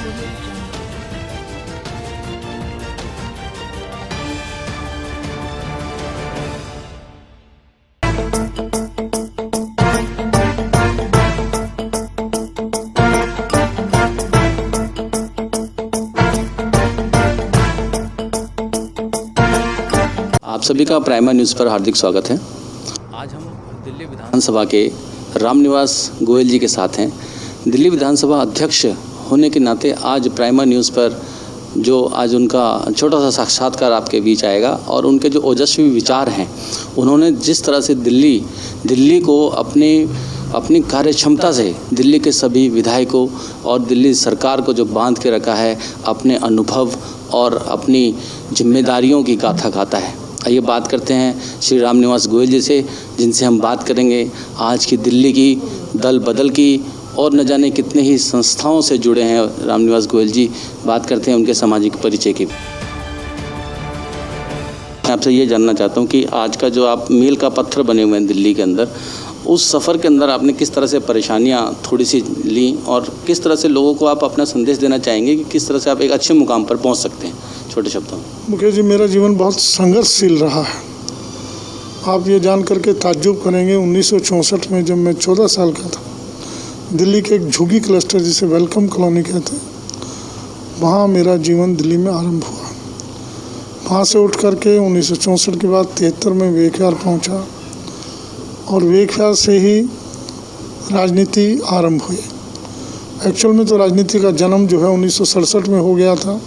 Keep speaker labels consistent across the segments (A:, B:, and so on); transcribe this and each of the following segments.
A: आप सभी का प्राइमा न्यूज़ पर हार्दिक स्वागत है। आज हम दिल्ली विधानसभा के रामनिवास गोयल जी के साथ हैं। दिल्ली विधानसभा अध्यक्ष होने के नाते आज प्राइमा न्यूज़ पर जो आज उनका छोटा सा साक्षात्कार आपके बीच आएगा और उनके जो ओजस्वी विचार हैं, उन्होंने जिस तरह से दिल्ली को अपनी कार्य क्षमता से दिल्ली के सभी विधायकों और दिल्ली सरकार को जो बांध के रखा है, अपने अनुभव और अपनी जिम्मेदारियों की गाथा गाता है। आइए बात करते हैं श्री रामनिवास गोयल जी से, जिनसे हम बात करेंगे आज की दिल्ली की, दल बदल की और न जाने कितने ही संस्थाओं से जुड़े हैं रामनिवास गोयल जी। बात करते हैं उनके सामाजिक परिचय की। मैं आपसे ये जानना चाहता हूँ कि आज का जो आप मील का पत्थर बने हुए हैं दिल्ली के अंदर, उस सफ़र के अंदर आपने किस तरह से परेशानियाँ थोड़ी सी ली और किस तरह से लोगों को आप अपना संदेश देना चाहेंगे कि किस तरह से आप एक अच्छे मुकाम पर पहुँच सकते हैं, छोटे शब्दों में?
B: मुकेश जी, मेरा जीवन बहुत संघर्षशील रहा है। आप ये जान करके ताज्जुब करेंगे, 1964 में जब मैं 14 साल का था, दिल्ली के एक झुग्गी क्लस्टर जिसे वेलकम कॉलोनी कहते हैं, वहाँ मेरा जीवन दिल्ली में आरंभ हुआ। वहाँ से उठ करके 1964 के बाद 73 में वेखयार पहुँचा और वेखयार से ही राजनीति आरंभ हुई। एक्चुअल में तो राजनीति का जन्म जो है 1967 में हो गया था।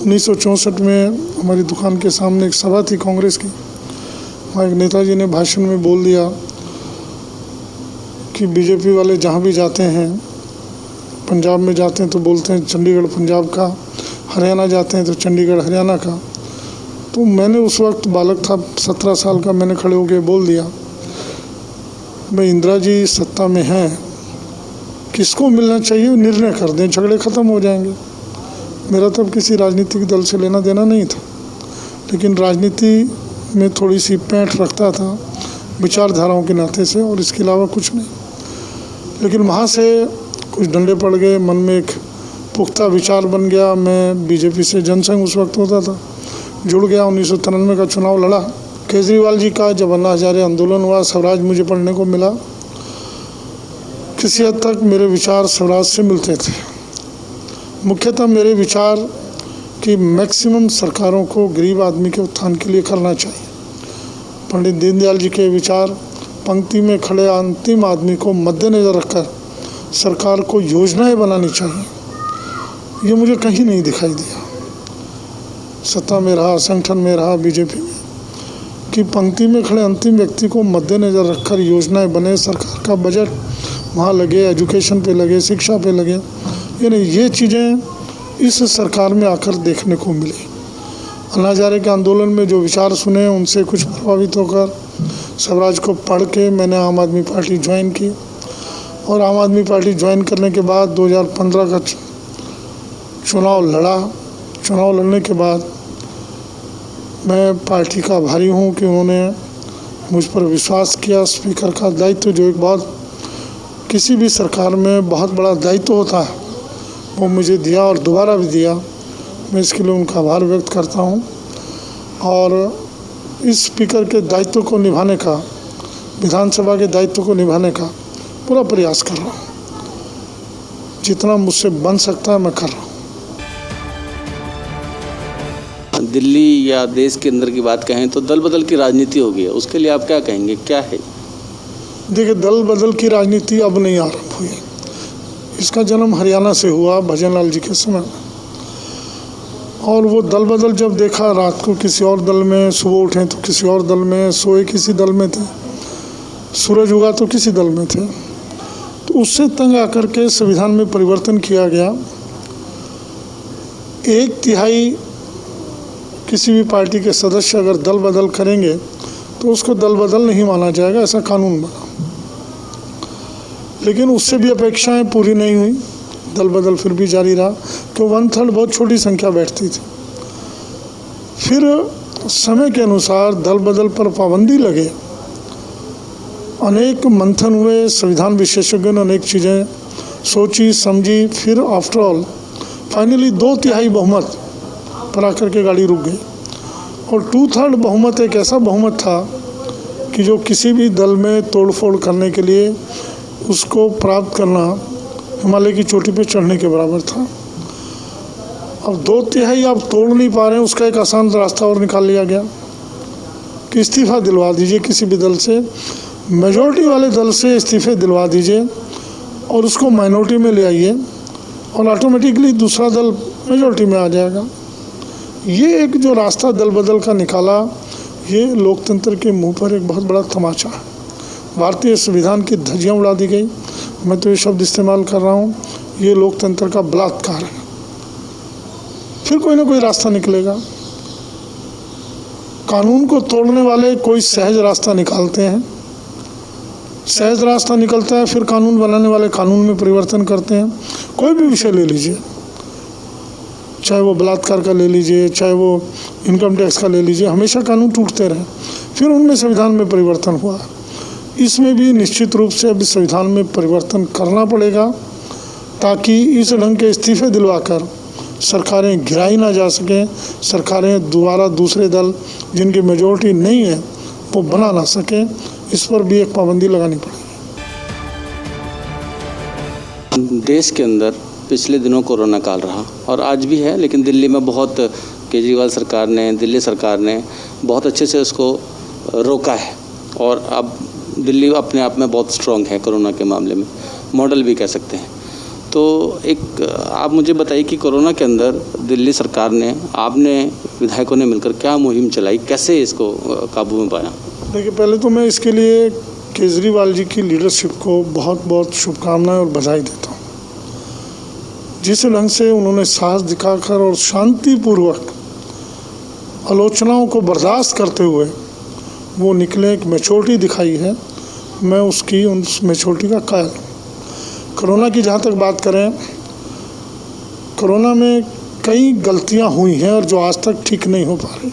B: 1964 में हमारी दुकान के सामने एक सभा थी कांग्रेस की। वहाँ एक नेताजी ने भाषण में बोल दिया कि बीजेपी वाले जहाँ भी जाते हैं, पंजाब में जाते हैं तो बोलते हैं चंडीगढ़ पंजाब का, हरियाणा जाते हैं तो चंडीगढ़ हरियाणा का। तो मैंने उस वक्त बालक था, 17 साल का, मैंने खड़े होकर बोल दिया, भाई इंदिरा जी सत्ता में हैं, किसको मिलना चाहिए निर्णय कर दें, झगड़े ख़त्म हो जाएंगे। मेरा तब किसी राजनीतिक दल से लेना देना नहीं था, लेकिन राजनीति में थोड़ी सी पैंठ रखता था विचारधाराओं के नाते से, और इसके अलावा कुछ नहीं। लेकिन वहाँ से कुछ डंडे पड़ गए, मन में एक पुख्ता विचार बन गया। मैं बीजेपी से, जनसंघ उस वक्त होता था, जुड़ गया। 1993 का चुनाव लड़ा। केजरीवाल जी का जब अन्ना हजारे आंदोलन हुआ, स्वराज मुझे पढ़ने को मिला। किसी हद तक मेरे विचार स्वराज से मिलते थे। मुख्यतः मेरे विचार कि मैक्सिमम सरकारों को गरीब आदमी के उत्थान के लिए करना चाहिए। पंडित दीनदयाल जी के विचार, पंक्ति में खड़े अंतिम आदमी को मद्देनज़र रखकर सरकार को योजनाएं बनानी चाहिए, ये मुझे कहीं नहीं दिखाई दिया। सत्ता में रहा, संगठन में रहा बीजेपी में, कि पंक्ति में खड़े अंतिम व्यक्ति को मद्देनज़र रखकर योजनाएं बने, सरकार का बजट वहाँ लगे, एजुकेशन पे लगे, शिक्षा पे लगे। यानी ये चीज़ें इस सरकार में आकर देखने को मिली। अन्ना हजारे के आंदोलन में जो विचार सुने, उनसे कुछ प्रभावित होकर स्वराज को पढ़ के मैंने आम आदमी पार्टी ज्वाइन की, और आम आदमी पार्टी ज्वाइन करने के बाद 2015 का चुनाव लड़ा। चुनाव लड़ने के बाद मैं पार्टी का आभारी हूँ कि उन्होंने मुझ पर विश्वास किया। स्पीकर का दायित्व, जो एक बहुत किसी भी सरकार में बहुत बड़ा दायित्व होता है, वो मुझे दिया और दोबारा भी दिया। मैं इसके लिए उनका आभार व्यक्त करता हूँ, और इस स्पीकर के दायित्व को निभाने का, विधानसभा के दायित्व को निभाने का पूरा प्रयास कर रहा हूँ। जितना मुझसे बन सकता है मैं कर रहा हूँ।
A: दिल्ली या देश के अंदर की बात कहें तो दल बदल की राजनीति हो गई है, उसके लिए आप क्या कहेंगे, क्या है?
B: देखिए, दल बदल की राजनीति अब नहीं आरंभ हुई। इसका जन्म हरियाणा से हुआ भजन लाल जी के समय में, और वो दल बदल जब देखा, रात को किसी और दल में, सुबह उठे तो किसी और दल में, सोए किसी दल में थे, सूरज उगा तो किसी दल में थे, तो उससे तंग आकर के संविधान में परिवर्तन किया गया। 1/3 किसी भी पार्टी के सदस्य अगर दल बदल करेंगे तो उसको दल बदल नहीं माना जाएगा, ऐसा कानून बना। लेकिन उससे भी अपेक्षाएं पूरी नहीं हुई, दल बदल फिर भी जारी रहा, तो 1/3 बहुत छोटी संख्या बैठती थी। फिर समय के अनुसार दल बदल पर पाबंदी लगे, अनेक मंथन हुए, संविधान विशेषज्ञों ने अनेक चीज़ें सोची समझी, फिर आफ्टर ऑल फाइनली 2/3 बहुमत पर आकर के गाड़ी रुक गई। और 2/3 बहुमत एक ऐसा बहुमत था कि जो किसी भी दल में तोड़फोड़ करने के लिए उसको प्राप्त करना हिमालय की चोटी पे चढ़ने के बराबर था। अब 2/3 आप तोड़ नहीं पा रहे हैं, उसका एक आसान रास्ता और निकाल लिया गया कि इस्तीफ़ा दिलवा दीजिए किसी भी दल से, मेजॉरिटी वाले दल से इस्तीफ़े दिलवा दीजिए और उसको माइनॉरिटी में ले आइए और ऑटोमेटिकली दूसरा दल मेजॉरिटी में आ जाएगा। ये एक जो रास्ता दल बदल का निकाला, ये लोकतंत्र के मुंह पर एक बहुत बड़ा तमाचा है। भारतीय संविधान की धज्जियां उड़ा दी गई। मैं तो ये शब्द इस्तेमाल कर रहा हूँ, ये लोकतंत्र का बलात्कार है। फिर कोई ना कोई रास्ता निकलेगा। कानून को तोड़ने वाले कोई सहज रास्ता निकालते हैं, सहज रास्ता निकलता है, फिर कानून बनाने वाले कानून में परिवर्तन करते हैं। कोई भी विषय ले लीजिए, चाहे वो बलात्कार का ले लीजिए, चाहे वो इनकम टैक्स का ले लीजिए, हमेशा कानून टूटते रहे, फिर उनमें संविधान में परिवर्तन हुआ। इसमें भी निश्चित रूप से अभी संविधान में परिवर्तन करना पड़ेगा ताकि इस ढंग के इस्तीफे दिलवाकर सरकारें गिराई ना जा सकें, सरकारें दोबारा दूसरे दल जिनकी मेजॉरिटी नहीं है वो बना ना सकें। इस पर भी एक पाबंदी लगानी पड़ेगी।
A: देश के अंदर पिछले दिनों कोरोना काल रहा और आज भी है, लेकिन दिल्ली में बहुत केजरीवाल सरकार ने, दिल्ली सरकार ने बहुत अच्छे से उसको रोका है और अब दिल्ली अपने आप में बहुत स्ट्रॉन्ग है कोरोना के मामले में, मॉडल भी कह सकते हैं। तो एक आप मुझे बताइए कि कोरोना के अंदर दिल्ली सरकार ने, आपने विधायकों ने मिलकर क्या मुहिम चलाई, कैसे इसको काबू में पाया?
B: देखिए, पहले तो मैं इसके लिए केजरीवाल जी की लीडरशिप को बहुत बहुत शुभकामनाएं और बधाई देता हूँ। जिस ढंग से उन्होंने साहस दिखाकर और शांतिपूर्वक आलोचनाओं को बर्दाश्त करते हुए वो निकले, एक मैच्योरिटी दिखाई है, मैं उसकी उस मैच्योरिटी का कायल हूँ। कोरोना की जहाँ तक बात करें, कोरोना में कई गलतियाँ हुई हैं और जो आज तक ठीक नहीं हो पा रही,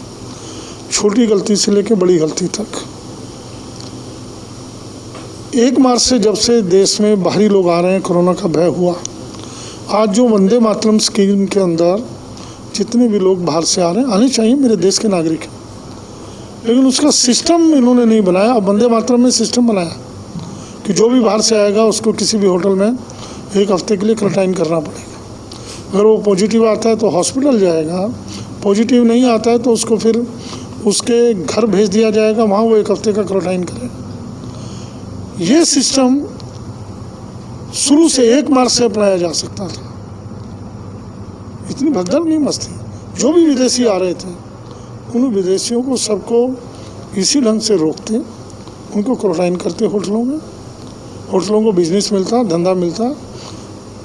B: छोटी गलती से लेकर बड़ी गलती तक। 1 मार्च से जब से देश में बाहरी लोग आ रहे हैं, कोरोना का भय हुआ, आज जो वंदे मातरम स्कीम के अंदर जितने भी लोग बाहर से आ रहे हैं, आने चाहिए, मेरे देश के नागरिक हैं, लेकिन उसका सिस्टम इन्होंने नहीं बनाया। अब वंदे मातरम में सिस्टम बनाया कि जो भी बाहर से आएगा उसको किसी भी होटल में 1 हफ्ते के लिए क्वारंटाइन करना पड़ेगा। अगर वो पॉजिटिव आता है तो हॉस्पिटल जाएगा, पॉजिटिव नहीं आता है तो उसको फिर उसके घर भेज दिया जाएगा, वहाँ वो 1 हफ्ते का क्वारंटाइन करेगा। ये सिस्टम शुरू से 1 मार्च से अपनाया जा सकता था। इतनी भगदड़ नहीं मस्ती। जो भी विदेशी आ रहे थे उन विदेशियों को सबको इसी ढंग से रोकते, उनको क्वारंटाइन करते होटलों में, होटलों को बिजनेस मिलता, धंधा मिलता,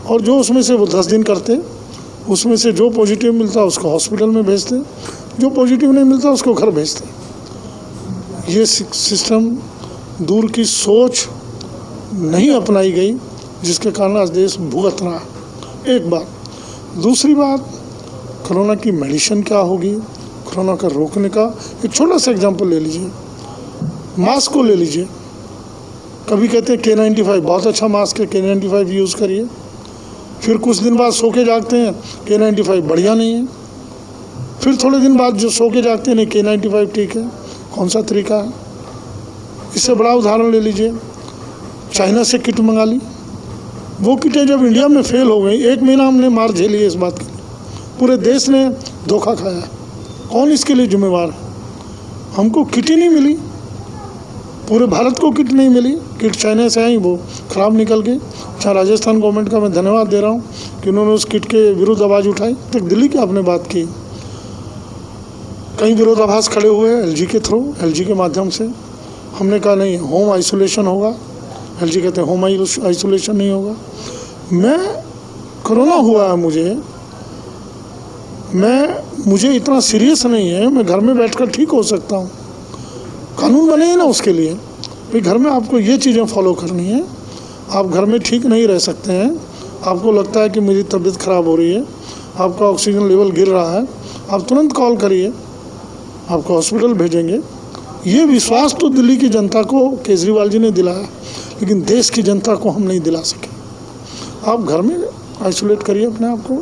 B: और जो उसमें से वो 10 दिन करते, उसमें से जो पॉजिटिव मिलता उसको हॉस्पिटल में भेजते, जो पॉजिटिव नहीं मिलता उसको घर भेजते। ये सिस्टम दूर की सोच नहीं अपनाई गई, जिसके कारण आज देश भुगत रहा है। एक बात। दूसरी बात, कोरोना की मेडिसिन क्या होगी, कोरोना का रोकने का एक छोटा सा एग्जांपल ले लीजिए। मास्क को ले लीजिए। कभी कहते हैं K95 बहुत अच्छा मास्क है, K95 यूज़ करिए, फिर कुछ दिन बाद सो के जागते हैं K95 बढ़िया नहीं है, फिर थोड़े दिन बाद जो सो के जागते हैं नहीं K95 ठीक है। कौन सा तरीका है? इससे बड़ा उदाहरण ले लीजिए, चाइना से किट मंगा ली, वो किटें जब इंडिया में फेल हो गई, 1 महीना हमने मार झेली है इस बात की, पूरे देश ने धोखा खाया है। कौन इसके लिए जिम्मेवार है? हमको किट ही नहीं मिली, पूरे भारत को किट नहीं मिली, किट चाइना से आई वो ख़राब निकल गई। अच्छा, राजस्थान गवर्नमेंट का मैं धन्यवाद दे रहा हूँ कि उन्होंने उस किट के विरुद्ध आवाज़ उठाई। तक दिल्ली की आपने बात की, कई विरोधाभास खड़े हुए LG के थ्रू, LG के माध्यम से हमने कहा नहीं, होम आइसोलेशन होगा। LG कहते हैं होम आइसोलेशन नहीं होगा। मैं कोरोना हुआ है मुझे इतना सीरियस नहीं है, मैं घर में बैठकर ठीक हो सकता हूँ। कानून बने हैं ना उसके लिए, भाई घर में आपको ये चीज़ें फॉलो करनी है। आप घर में ठीक नहीं रह सकते हैं, आपको लगता है कि मेरी तबीयत ख़राब हो रही है, आपका ऑक्सीजन लेवल गिर रहा है, आप तुरंत कॉल करिए, आपको हॉस्पिटल भेजेंगे। ये विश्वास तो दिल्ली की जनता को केजरीवाल जी ने दिलाया, लेकिन देश की जनता को हम नहीं दिला सके। आप घर में आइसोलेट करिए अपने आप को,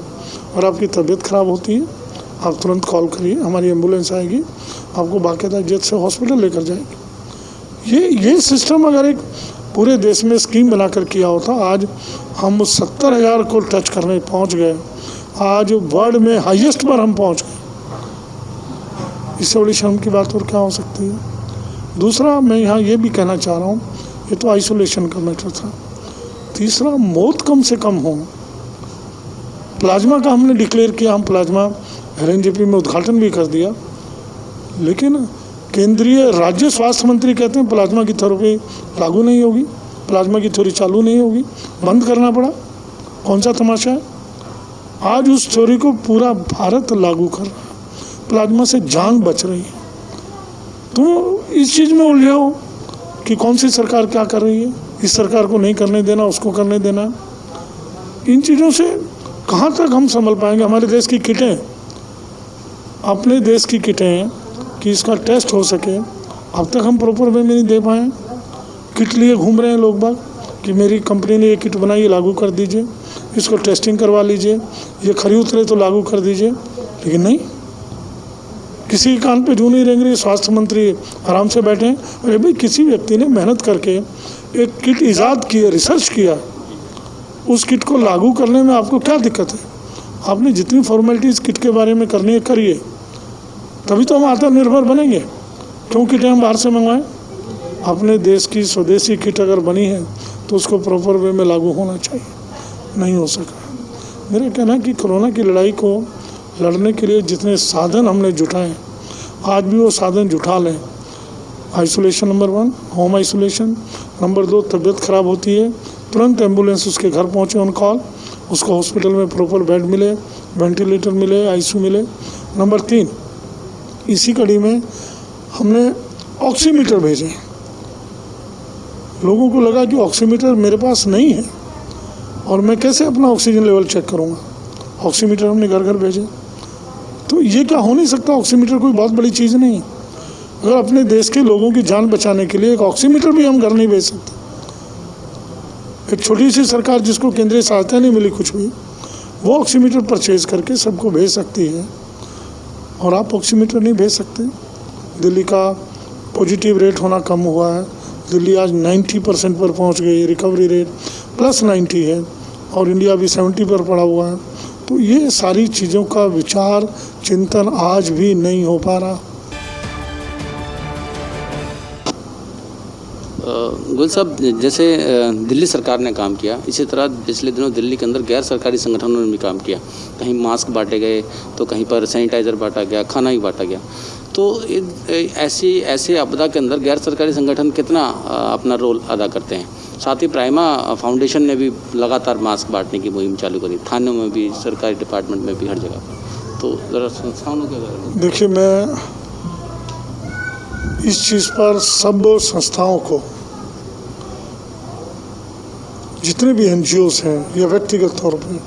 B: और आपकी तबीयत ख़राब होती है आप तुरंत कॉल करिए, हमारी एम्बुलेंस आएगी, आपको बाकायदा जेट से हॉस्पिटल लेकर जाएगी। ये सिस्टम अगर एक पूरे देश में स्कीम बनाकर किया होता, आज हम 70,000 को टच करने पहुंच गए, आज वर्ल्ड में हाईएस्ट पर हम पहुंच गए। इससे बड़ी शर्म की बात और क्या हो सकती है। दूसरा मैं यहाँ ये भी कहना चाह रहा हूँ, ये तो आइसोलेशन का मैटर था। तीसरा, मौत कम से कम हो। प्लाज्मा का हमने डिक्लेयर किया, हम प्लाज्मा एलएनजेपी में उद्घाटन भी कर दिया, लेकिन केंद्रीय राज्य स्वास्थ्य मंत्री कहते हैं प्लाज्मा की थेरेपी लागू नहीं होगी, प्लाज्मा की थ्योरी चालू नहीं होगी, बंद करना पड़ा। कौन सा तमाशा है। आज उस थ्योरी को पूरा भारत लागू कर रहा है, प्लाज्मा से जान बच रही है। तो इस चीज़ में उलझे हो कि कौन सी सरकार क्या कर रही है, इस सरकार को नहीं करने देना, उसको करने देना। इन चीज़ों से कहाँ तक हम संभल पाएंगे। हमारे देश की किटें, अपने देश की किटें कि इसका टेस्ट हो सके, अब तक हम प्रॉपर वे में नहीं दे पाए। किट लिए घूम रहे हैं लोग बाग कि मेरी कंपनी ने ये किट बनाई, ये लागू कर दीजिए, इसको टेस्टिंग करवा लीजिए, ये खरी उतरे तो लागू कर दीजिए। लेकिन नहीं, किसी के कान पे जू नहीं रेंग रही। स्वास्थ्य मंत्री आराम से बैठे हैं। अरे भाई, किसी व्यक्ति ने मेहनत करके एक किट ईजाद की है, रिसर्च किया, उस किट को लागू करने में आपको क्या दिक्कत है। आपने जितनी फॉर्मेलिटीज़ किट के बारे में करनी है करिए, तभी तो हम आत्मनिर्भर बनेंगे। क्यों किटें हम बाहर से मंगवाएं। अपने देश की स्वदेशी किट अगर बनी है तो उसको प्रॉपर वे में लागू होना चाहिए, नहीं हो सका। मेरा कहना है कि कोरोना की लड़ाई को लड़ने के लिए जितने साधन हमने जुटाए, आज भी वो साधन जुटा लें। Isolation number 1, home isolation. Number 2, तबीयत ख़राब होती है तुरंत एम्बुलेंस उसके घर पहुँचे ऑन कॉल, उसको हॉस्पिटल में प्रॉपर बेड मिले, वेंटिलेटर मिले, आईसीयू मिले। नंबर 3, इसी कड़ी में हमने ऑक्सीमीटर भेजे। लोगों को लगा कि ऑक्सीमीटर मेरे पास नहीं है और मैं कैसे अपना ऑक्सीजन लेवल चेक करूँगा। ऑक्सीमीटर हमने घर घर भेजे। तो ये क्या हो नहीं सकता। ऑक्सीमीटर कोई बहुत बड़ी चीज़ नहीं। अगर अपने देश के लोगों की जान बचाने के लिए एक ऑक्सीमीटर भी हम घर नहीं भेज सकते। एक छोटी सी सरकार जिसको केंद्रीय सहायता नहीं मिली कुछ भी, वो ऑक्सीमीटर परचेज करके सबको भेज सकती है, और आप ऑक्सीमीटर नहीं भेज सकते। दिल्ली का पॉजिटिव रेट होना कम हुआ है। दिल्ली आज 90% पर पहुंच गई, रिकवरी रेट +90 है, और इंडिया भी 70 पर पड़ा हुआ है। तो ये सारी चीज़ों का विचार चिंतन आज भी नहीं हो पा रहा।
A: गोयल साहब, जैसे दिल्ली सरकार ने काम किया, इसी तरह पिछले दिनों दिल्ली के अंदर गैर सरकारी संगठनों ने भी काम किया। कहीं मास्क बांटे गए तो कहीं पर सैनिटाइज़र बांटा गया, खाना ही बांटा गया। तो ऐसे आपदा के अंदर गैर सरकारी संगठन कितना अपना रोल अदा करते हैं। साथ ही प्राइमा फाउंडेशन ने भी लगातार मास्क बांटने की मुहिम चालू करी, थानों में भी, सरकारी डिपार्टमेंट में भी, हर जगह पर। तो ज़रा संस्थानों के बारे में
B: देखिए, मैं इस चीज़ पर सब संस्थाओं को, जितने भी NGOs हैं या व्यक्तिगत तौर पे,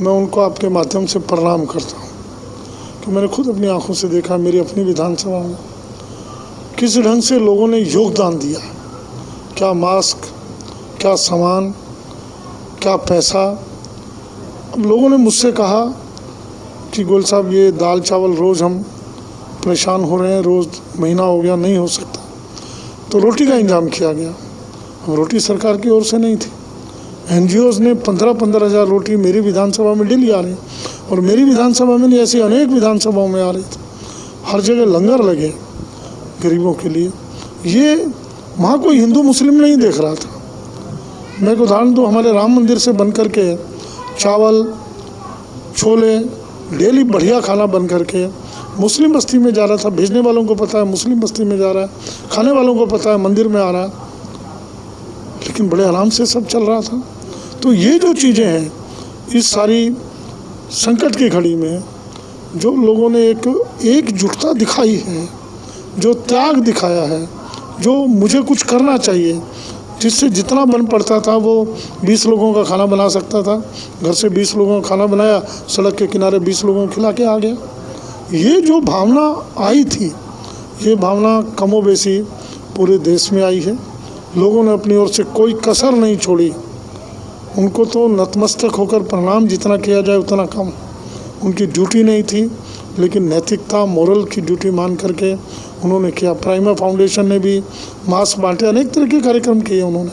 B: मैं उनको आपके माध्यम से प्रणाम करता हूँ कि मैंने खुद अपनी आंखों से देखा मेरी अपनी विधानसभा में किस ढंग से लोगों ने योगदान दिया। क्या मास्क, क्या सामान, क्या पैसा। अब लोगों ने मुझसे कहा कि गोयल साहब, ये दाल चावल रोज़ हम परेशान हो रहे हैं, रोज़ महीना हो गया, नहीं हो सकता। तो रोटी का इंतजाम किया गया। अब रोटी सरकार की ओर से नहीं थी, NGOs ने 15-15 हज़ार रोटी मेरी विधानसभा में डेली आ रही, और मेरी विधानसभा में नहीं, ऐसी अनेक विधानसभाओं में आ रही थी। हर जगह लंगर लगे गरीबों के लिए। ये वहाँ कोई हिंदू मुस्लिम नहीं देख रहा था। मैं एक उदाहरण दूँ, हमारे राम मंदिर से बन कर के चावल, छोले, डेली बढ़िया खाना बन कर के मुस्लिम बस्ती में जा रहा था। भेजने वालों को पता है मुस्लिम बस्ती में जा रहा है, खाने वालों को पता है मंदिर में आ रहा है, लेकिन बड़े आराम से सब चल रहा था। तो ये जो चीज़ें हैं, इस सारी संकट की घड़ी में जो लोगों ने एक एकजुटता दिखाई है, जो त्याग दिखाया है, जो मुझे कुछ करना चाहिए, जिससे जितना बन पड़ता था वो 20 लोगों का खाना बना सकता था। घर से 20 लोगों का खाना बनाया, सड़क के किनारे 20 लोगों को खिला के आ गया। ये जो भावना आई थी, ये भावना कमोबेशी पूरे देश में आई है। लोगों ने अपनी ओर से कोई कसर नहीं छोड़ी उनको तो नतमस्तक होकर प्रणाम जितना किया जाए उतना कम। उनकी ड्यूटी नहीं थी, लेकिन नैतिकता, मोरल की ड्यूटी मान करके उन्होंने किया। प्राइमा फाउंडेशन ने भी मास्क बांटे, अनेक तरह के कार्यक्रम किए उन्होंने।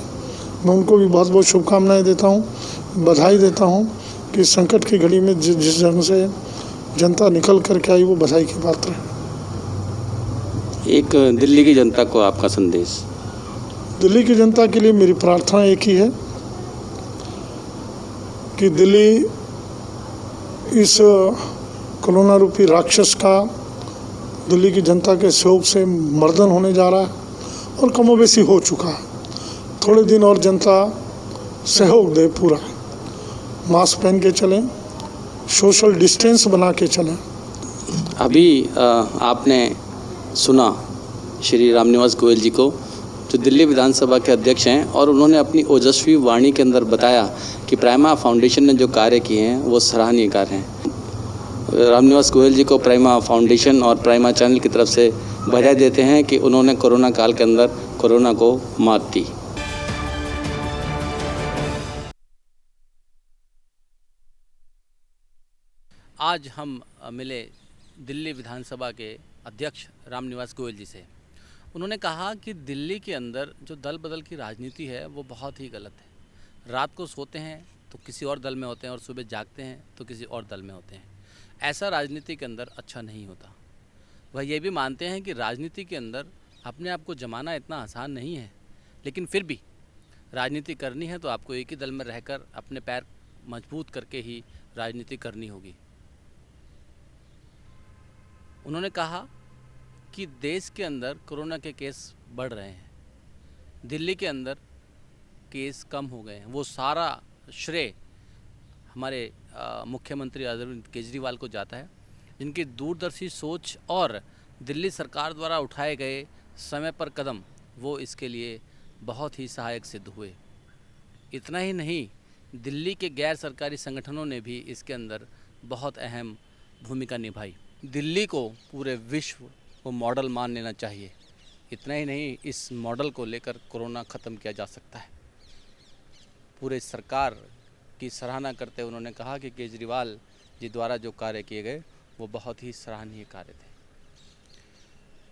B: मैं उनको भी बहुत बहुत शुभकामनाएं देता हूँ, बधाई देता हूँ कि संकट की घड़ी में जिस ढंग से जनता निकल करके आई, वो बधाई की पात्र है।
A: एक दिल्ली की जनता को आपका संदेश?
B: दिल्ली की जनता के लिए मेरी प्रार्थना एक ही है कि दिल्ली इस कोरोना रूपी राक्षस का दिल्ली की जनता के सहयोग से मर्दन होने जा रहा है और कमोबेशी हो चुका है। थोड़े दिन और जनता सहयोग दे पूरा, मास्क पहन के चलें, सोशल डिस्टेंस बना के चलें।
A: अभी आपने सुना श्री रामनिवास गोयल जी को, जो दिल्ली विधानसभा के अध्यक्ष हैं, और उन्होंने अपनी ओजस्वी वाणी के अंदर बताया कि प्राइमा फाउंडेशन ने जो कार्य किए हैं वो सराहनीय कार्य हैं। रामनिवास गोयल जी को प्राइमा फाउंडेशन और प्राइमा चैनल की तरफ से बधाई देते हैं कि उन्होंने कोरोना काल के अंदर कोरोना को मात दी। आज हम मिले दिल्ली विधानसभा के अध्यक्ष रामनिवास गोयल जी से। उन्होंने कहा कि दिल्ली के अंदर जो दल बदल की राजनीति है वो बहुत ही गलत है। रात को सोते हैं तो किसी और दल में होते हैं और सुबह जागते हैं तो किसी और दल में होते हैं। ऐसा राजनीति के अंदर अच्छा नहीं होता। वह ये भी मानते हैं कि राजनीति के अंदर अपने आप को जमाना इतना आसान नहीं है, लेकिन फिर भी राजनीति करनी है तो आपको एक ही दल में रहकर अपने पैर मजबूत करके ही राजनीति करनी होगी। उन्होंने कहा कि देश के अंदर कोरोना के केस बढ़ रहे हैं, दिल्ली के अंदर केस कम हो गए हैं। वो सारा श्रेय हमारे मुख्यमंत्री अरविंद केजरीवाल को जाता है, जिनकी दूरदर्शी सोच और दिल्ली सरकार द्वारा उठाए गए समय पर कदम वो इसके लिए बहुत ही सहायक सिद्ध हुए। इतना ही नहीं, दिल्ली के गैर सरकारी संगठनों ने भी इसके अंदर बहुत अहम भूमिका निभाई। दिल्ली को पूरे विश्व को मॉडल मान लेना चाहिए। इतना ही नहीं, इस मॉडल को लेकर कोरोना ख़त्म किया जा सकता है। पूरे सरकार की सराहना करते हुए उन्होंने कहा कि केजरीवाल जी द्वारा जो कार्य किए गए वो बहुत ही सराहनीय कार्य थे।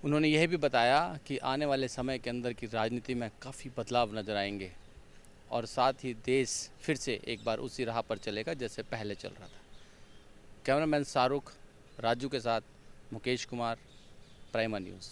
A: उन्होंने यह भी बताया कि आने वाले समय के अंदर की राजनीति में काफ़ी बदलाव नज़र आएंगे और साथ ही देश फिर से एक बार उसी राह पर चलेगा जैसे पहले चल रहा था। कैमरामैन शाहरुख, राजू के साथ मुकेश कुमार, प्राइमा न्यूज़।